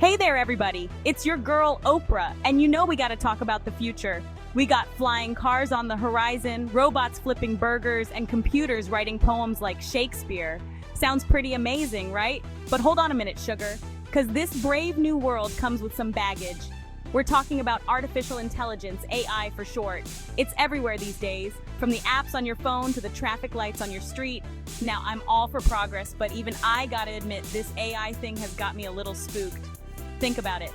Hey there, everybody. It's your girl, Oprah, and you know we gotta talk about the future. We got flying cars on the horizon, robots flipping burgers, and computers writing poems like Shakespeare. Sounds pretty amazing, right? But hold on a minute, sugar, because this brave new world comes with some baggage. We're talking about artificial intelligence, AI for short. It's everywhere these days, from the apps on your phone to the traffic lights on your street. Now, I'm all for progress, but even I gotta admit this AI thing has got me a little spooked. Think about it.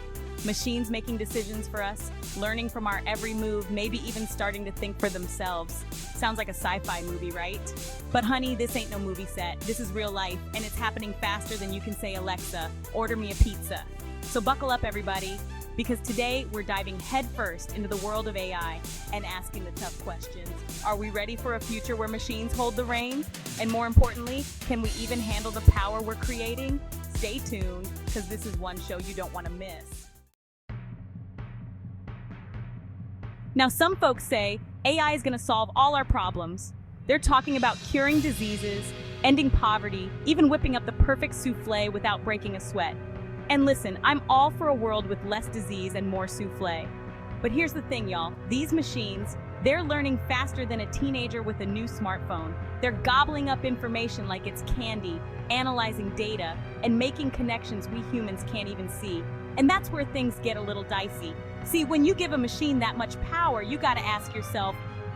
Machines making decisions for us, learning from our every move, maybe even starting to think for themselves. Sounds like a sci-fi movie, right? But honey, this ain't no movie set. This is real life, and it's happening faster than you can say, Alexa, order me a pizza. So buckle up, everybody, because today we're diving headfirst into the world of AI and asking the tough questions. Are we ready for a future where machines hold the reins? And more importantly, can we even handle the power we're creating? Stay tuned, because this is one show you don't want to miss. Now, some folks say AI is going to solve all our problems. They're talking about curing diseases, ending poverty, even whipping up the perfect souffle without breaking a sweat. And listen, I'm all for a world with less disease and more souffle. But here's the thing, y'all. These machines, they're learning faster than a teenager with a new smartphone. They're gobbling up information like it's candy, analyzing data, and making connections we humans can't even see. And that's where things get a little dicey. See, when you give a machine that much power, you gotta ask yourself,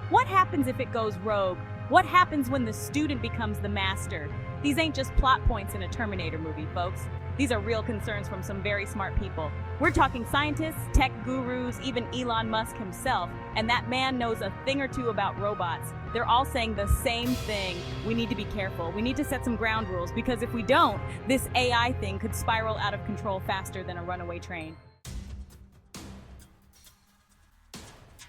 what happens if it goes rogue? What happens when the student becomes the master? These ain't just plot points in a Terminator movie, folks. These are real concerns from some very smart people. We're talking scientists, tech gurus, even Elon Musk himself, and that man knows a thing or two about robots. They're all saying the same thing. We need to be careful. We need to set some ground rules, because if we don't, this AI thing could spiral out of control faster than a runaway train.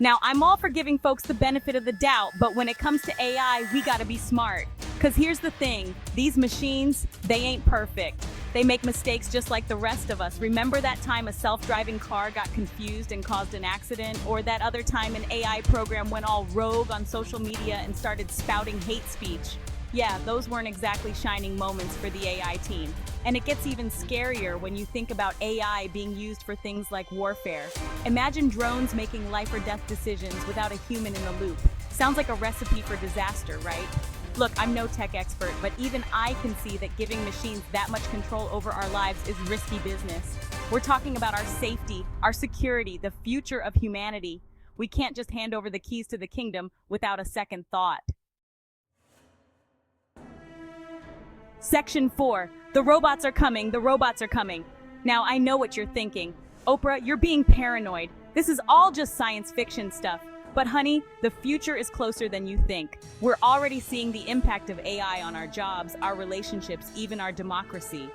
Now, I'm all for giving folks the benefit of the doubt, but when it comes to AI, we gotta be smart. Because here's the thing, these machines, they ain't perfect. They make mistakes just like the rest of us. Remember that time a self-driving car got confused and caused an accident? Or that other time an AI program went all rogue on social media and started spouting hate speech? Yeah, those weren't exactly shining moments for the AI team. And it gets even scarier when you think about AI being used for things like warfare. Imagine drones making life or death decisions without a human in the loop. Sounds like a recipe for disaster, right? Look, I'm no tech expert, but even I can see that giving machines that much control over our lives is risky business. We're talking about our safety, our security, the future of humanity. We can't just hand over the keys to the kingdom without a second thought. Section 4. The robots are coming, the robots are coming. Now, I know what you're thinking. Oprah, you're being paranoid. This is all just science fiction stuff. But honey, the future is closer than you think. We're already seeing the impact of AI on our jobs, our relationships, even our democracy.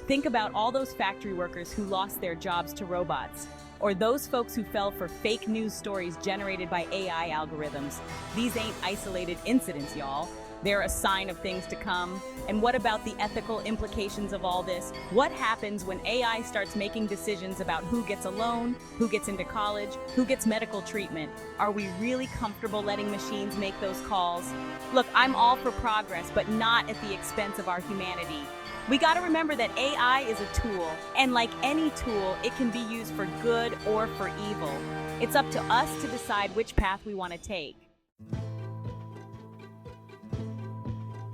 Think about all those factory workers who lost their jobs to robots, or those folks who fell for fake news stories generated by AI algorithms. These ain't isolated incidents, y'all. They're a sign of things to come. And what about the ethical implications of all this? What happens when AI starts making decisions about who gets a loan, who gets into college, who gets medical treatment? Are we really comfortable letting machines make those calls? Look, I'm all for progress, but not at the expense of our humanity. We gotta remember that AI is a tool, and like any tool, it can be used for good or for evil. It's up to us to decide which path we want to take.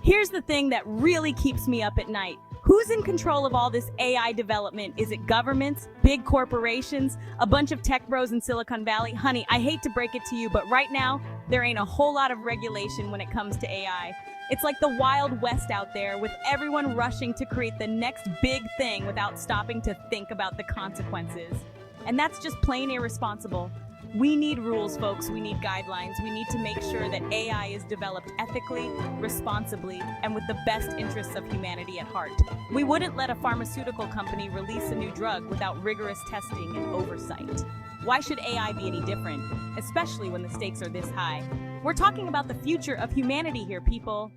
Here's the thing that really keeps me up at night. Who's in control of all this AI development? Is it governments, big corporations, a bunch of tech bros in Silicon Valley? Honey, I hate to break it to you, but right now, there ain't a whole lot of regulation when it comes to AI. It's like the Wild West out there, with everyone rushing to create the next big thing without stopping to think about the consequences. And that's just plain irresponsible. We need rules, folks. We need guidelines. We need to make sure that AI is developed ethically, responsibly, and with the best interests of humanity at heart. We wouldn't let a pharmaceutical company release a new drug without rigorous testing and oversight. Why should AI be any different, especially when the stakes are this high? We're talking about the future of humanity here, people.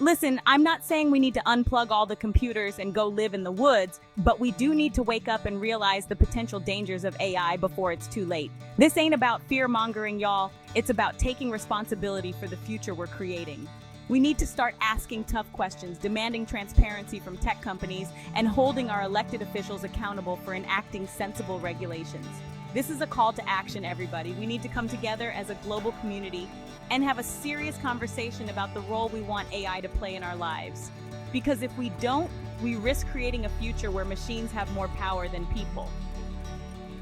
Listen, I'm not saying we need to unplug all the computers and go live in the woods, but we do need to wake up and realize the potential dangers of AI before it's too late. This ain't about fear-mongering, y'all. It's about taking responsibility for the future we're creating. We need to start asking tough questions, demanding transparency from tech companies, and holding our elected officials accountable for enacting sensible regulations. This is a call to action, everybody. We need to come together as a global community and have a serious conversation about the role we want AI to play in our lives. Because if we don't, we risk creating a future where machines have more power than people.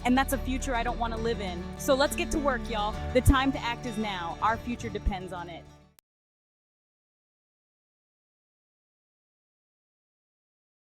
And that's a future I don't want to live in. So let's get to work, y'all. The time to act is now. Our future depends on it.